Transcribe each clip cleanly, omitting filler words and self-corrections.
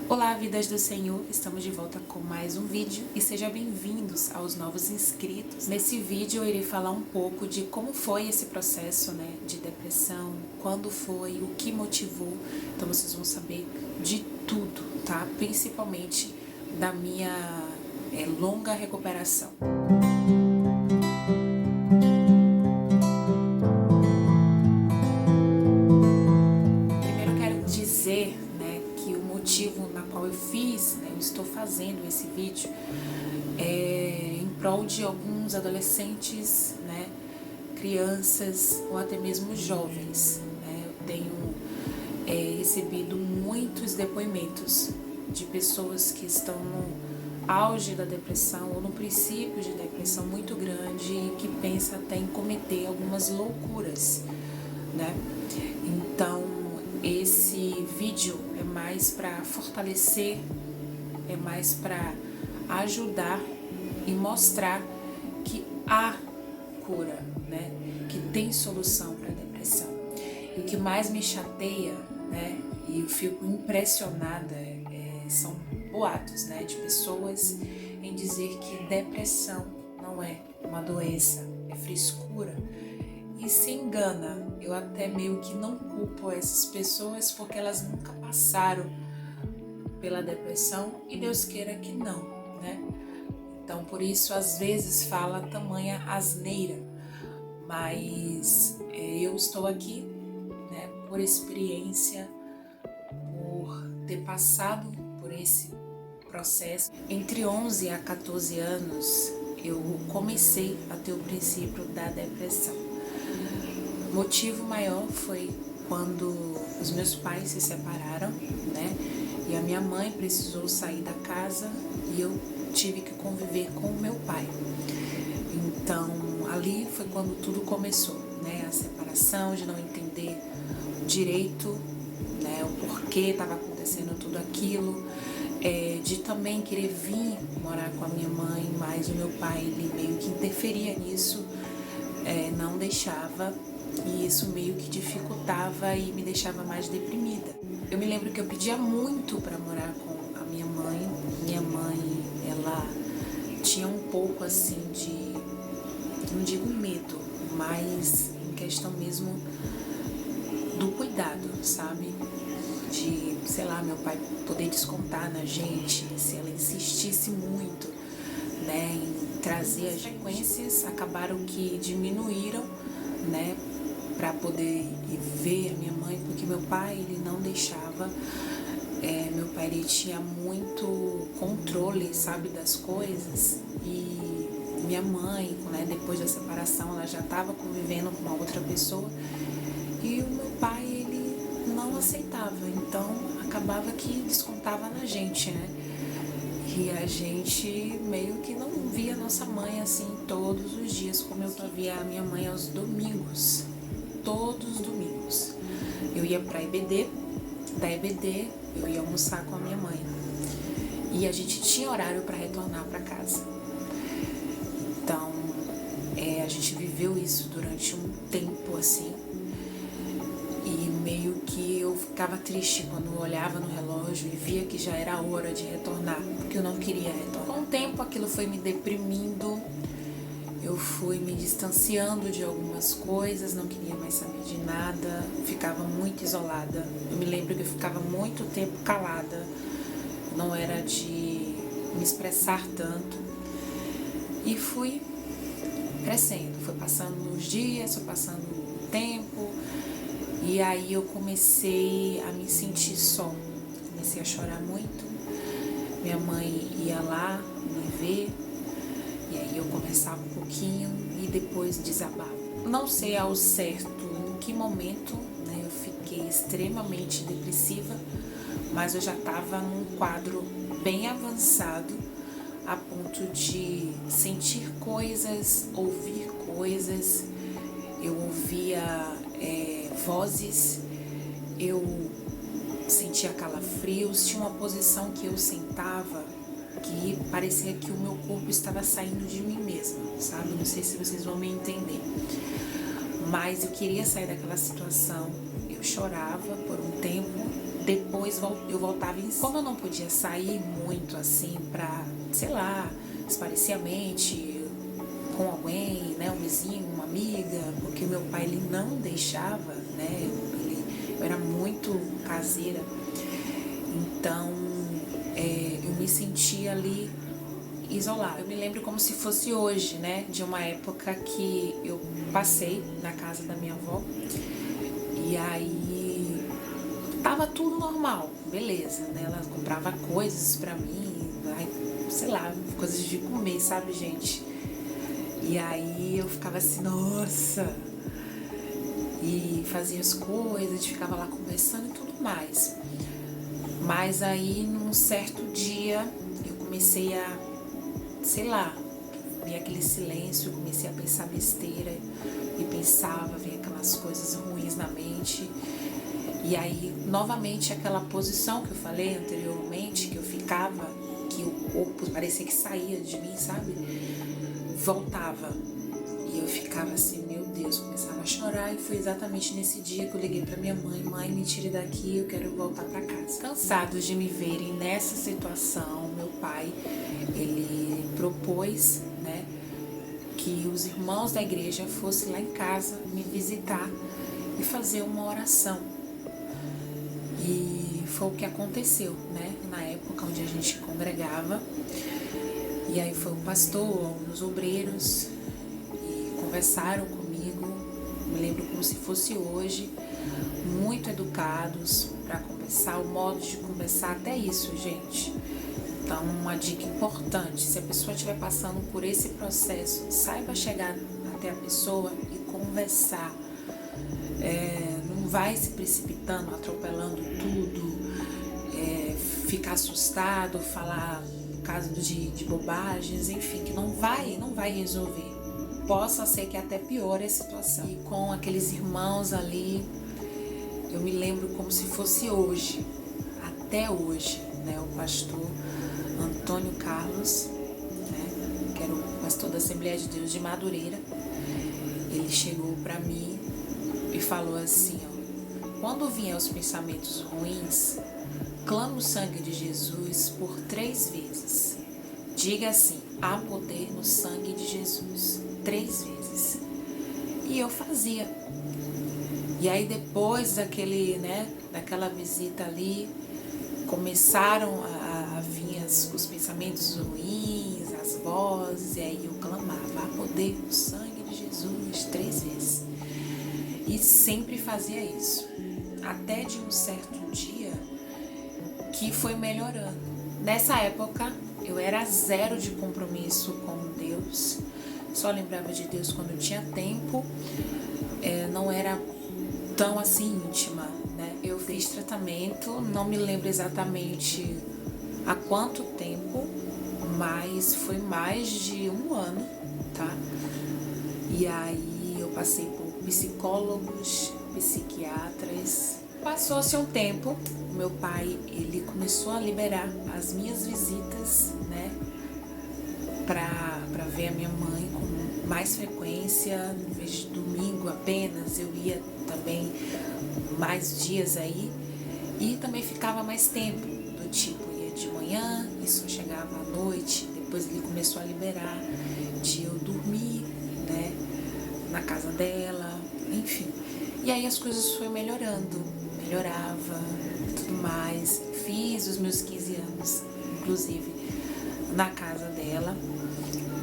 Olá, vidas do Senhor, estamos de volta com mais um vídeo e sejam bem-vindos aos novos inscritos. Nesse vídeo eu irei falar um pouco de como foi esse processo, de depressão, quando foi, o que motivou, então vocês vão saber de tudo, tá? Principalmente da minha longa recuperação. Dizer, que o motivo na qual eu fiz, eu estou fazendo esse vídeo é em prol de alguns adolescentes, crianças ou até mesmo jovens. Eu tenho recebido muitos depoimentos de pessoas que estão no auge da depressão ou no princípio de depressão muito grande e que pensam até em cometer algumas loucuras, Então, esse vídeo é mais para fortalecer, é mais para ajudar e mostrar que há cura, que tem solução para a depressão. E o que mais me chateia, e eu fico impressionada, são boatos, de pessoas em dizer que depressão não é uma doença, é frescura. E se engana, eu até meio que não culpo essas pessoas porque elas nunca passaram pela depressão e Deus queira que não, Então por isso às vezes fala tamanha asneira, mas eu estou aqui, por experiência, por ter passado por esse processo. Entre 11 a 14 anos eu comecei a ter o princípio da depressão. O motivo maior foi quando os meus pais se separaram, e a minha mãe precisou sair da casa e eu tive que conviver com o meu pai. Então, ali foi quando tudo começou, a separação, de não entender direito, o porquê estava acontecendo tudo aquilo, de também querer vir morar com a minha mãe, mas o meu pai, ele meio que interferia nisso, não deixava. E isso meio que dificultava e me deixava mais deprimida. Eu me lembro que eu pedia muito para morar com a minha mãe. Minha mãe, ela tinha um pouco assim de, não digo medo, mas em questão mesmo do cuidado, sabe? De, sei lá, meu pai poder descontar na gente, se ela insistisse muito, em trazer as frequências, acabaram que diminuíram, para poder ir ver a minha mãe, porque meu pai, ele não deixava, meu pai, ele tinha muito controle, sabe, das coisas, e minha mãe, depois da separação, ela já estava convivendo com uma outra pessoa, e o meu pai, ele não aceitava, então acabava que descontava na gente, e a gente meio que não via nossa mãe assim todos os dias, como eu via a minha mãe aos domingos, todos os domingos. Eu ia pra EBD, da EBD eu ia almoçar com a minha mãe. E a gente tinha horário para retornar para casa. Então, a gente viveu isso durante um tempo assim. E meio que eu ficava triste quando eu olhava no relógio e via que já era a hora de retornar, porque eu não queria retornar. Com o tempo aquilo foi me deprimindo, eu fui me distanciando de algumas coisas, não queria mais saber de nada, ficava muito isolada. Eu me lembro que eu ficava muito tempo calada, não era de me expressar tanto. E fui crescendo, foi passando os dias, foi passando o tempo. E aí eu comecei a me sentir só, comecei a chorar muito, minha mãe ia lá me ver, e aí eu conversava um pouquinho e depois desabava. Não sei ao certo em que momento, eu fiquei extremamente depressiva, mas eu já estava num quadro bem avançado, a ponto de sentir coisas, ouvir coisas, eu ouvia vozes, eu sentia calafrios, tinha uma posição que eu sentava que parecia que o meu corpo estava saindo de mim mesma, sabe? Não sei se vocês vão me entender, mas eu queria sair daquela situação. Eu chorava por um tempo, depois eu voltava em si. Como eu não podia sair muito assim pra, sei lá, espairecer a mente com alguém, né, um vizinho, uma amiga, porque meu pai ele não deixava, né, eu era muito caseira, então eu me sentia ali isolada. Eu me lembro como se fosse hoje, né, de uma época que eu passei na casa da minha avó e aí tava tudo normal, beleza, né, ela comprava coisas pra mim, sei lá, coisas de comer, sabe, gente? E aí eu ficava assim, nossa, e fazia as coisas, a gente ficava lá conversando e tudo mais. Mas aí num certo dia eu comecei a, sei lá, ver aquele silêncio, eu comecei a pensar besteira e pensava, vinha aquelas coisas ruins na mente. E aí novamente aquela posição que eu falei anteriormente, que eu ficava, que o corpo parecia que saía de mim, sabe? Voltava e eu ficava assim, meu Deus, começava a chorar e foi exatamente nesse dia que eu liguei pra minha mãe, mãe, me tire daqui, eu quero voltar pra casa. Cansados de me verem nessa situação, meu pai, ele propôs, né, que os irmãos da igreja fossem lá em casa me visitar e fazer uma oração. E foi o que aconteceu, né, na época onde a gente congregava. E aí foi o pastor, os obreiros, e conversaram comigo, me lembro como se fosse hoje, muito educados para conversar, o modo de conversar, até isso, gente. Então, uma dica importante, se a pessoa estiver passando por esse processo, saiba chegar até a pessoa e conversar. Não vai se precipitando, atropelando tudo, ficar assustado, falar caso de bobagens, enfim, que não vai resolver. Possa ser que até piore a situação. E com aqueles irmãos ali, eu me lembro como se fosse hoje, até hoje, né, o pastor Antônio Carlos, né, que era o pastor da Assembleia de Deus de Madureira, ele chegou para mim e falou assim, ó, quando vier os pensamentos ruins, clama o sangue de Jesus por 3 vezes. Diga assim, há poder no sangue de Jesus. 3 vezes. E eu fazia. E aí depois daquela visita ali, começaram a vir os pensamentos ruins, as vozes, e aí eu clamava, há poder no sangue de Jesus 3 vezes. E sempre fazia isso. Até de um certo dia que foi melhorando. Nessa época, eu era 0 de compromisso com Deus, só lembrava de Deus quando tinha tempo, não era tão assim íntima, né? Eu fiz tratamento, não me lembro exatamente há quanto tempo, mas foi mais de 1 ano, tá? E aí eu passei por psicólogos, psiquiatras. Passou-se um tempo, o meu pai, ele começou a liberar as minhas visitas, né, pra ver a minha mãe com mais frequência, em vez de domingo apenas, eu ia também mais dias aí, e também ficava mais tempo, do tipo, ia de manhã e só chegava à noite, depois ele começou a liberar de eu dormir, né, na casa dela, enfim. E aí as coisas foram melhorava, tudo mais. Fiz os meus 15 anos, inclusive, na casa dela,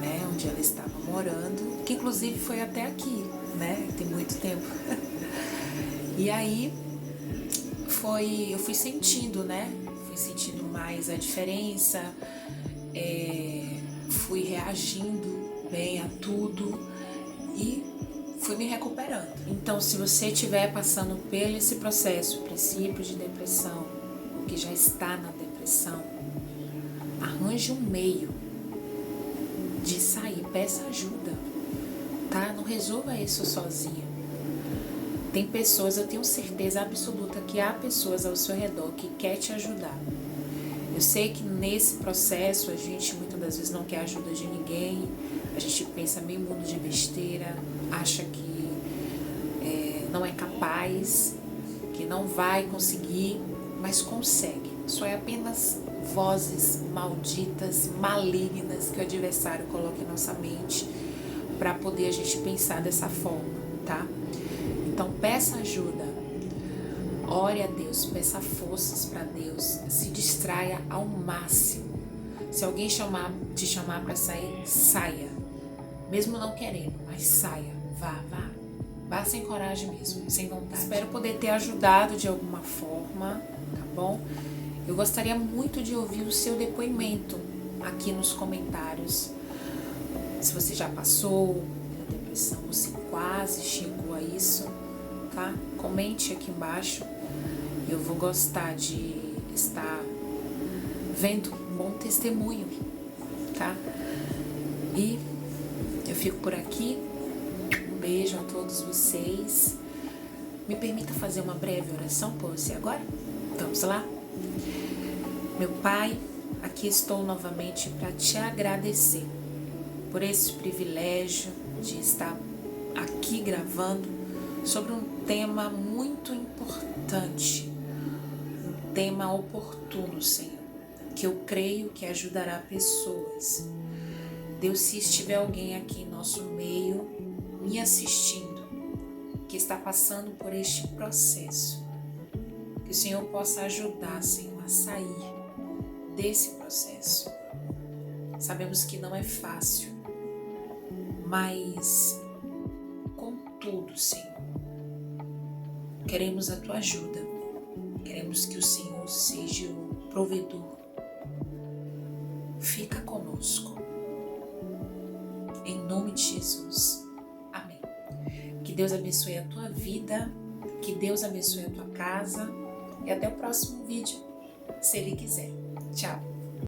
né, onde ela estava morando, que inclusive foi até aqui, né, tem muito tempo. E aí eu fui sentindo, né, mais a diferença, fui reagindo bem a tudo e fui me recuperando. Então, se você estiver passando por esse processo, princípio de depressão, ou que já está na depressão, arranje um meio de sair, peça ajuda, tá? Não resolva isso sozinha. Tem pessoas, eu tenho certeza absoluta que há pessoas ao seu redor que quer te ajudar. Eu sei que nesse processo a gente muitas das vezes não quer ajuda de ninguém, a gente pensa meio mundo de besteira, acha que não é capaz, que não vai conseguir, mas consegue. Só é apenas vozes malditas, malignas que o adversário coloca em nossa mente para poder a gente pensar dessa forma, tá? Então peça ajuda, ore a Deus, peça forças para Deus, se distraia ao máximo. Se alguém te chamar para sair, saia. Mesmo não querendo, mas saia, vá sem coragem mesmo, sem vontade. Espero poder ter ajudado de alguma forma, tá bom? Eu gostaria muito de ouvir o seu depoimento aqui nos comentários. Se você já passou pela depressão, você quase chegou a isso, tá? Comente aqui embaixo. Eu vou gostar de estar vendo um bom testemunho, tá? E eu fico por aqui. Um beijo a todos vocês. Me permita fazer uma breve oração por você agora? Vamos lá? Meu Pai, aqui estou novamente para te agradecer por esse privilégio de estar aqui gravando sobre um tema muito importante, um tema oportuno, Senhor, que eu creio que ajudará pessoas. Deus, se estiver alguém aqui em nosso meio, me assistindo, que está passando por este processo, que o Senhor possa ajudar, Senhor, a sair desse processo. Sabemos que não é fácil, mas contudo, Senhor, queremos a Tua ajuda, queremos que o Senhor seja o provedor. Fica conosco, em nome de Jesus, amém. Que Deus abençoe a tua vida, que Deus abençoe a tua casa e até o próximo vídeo, se Ele quiser. Tchau!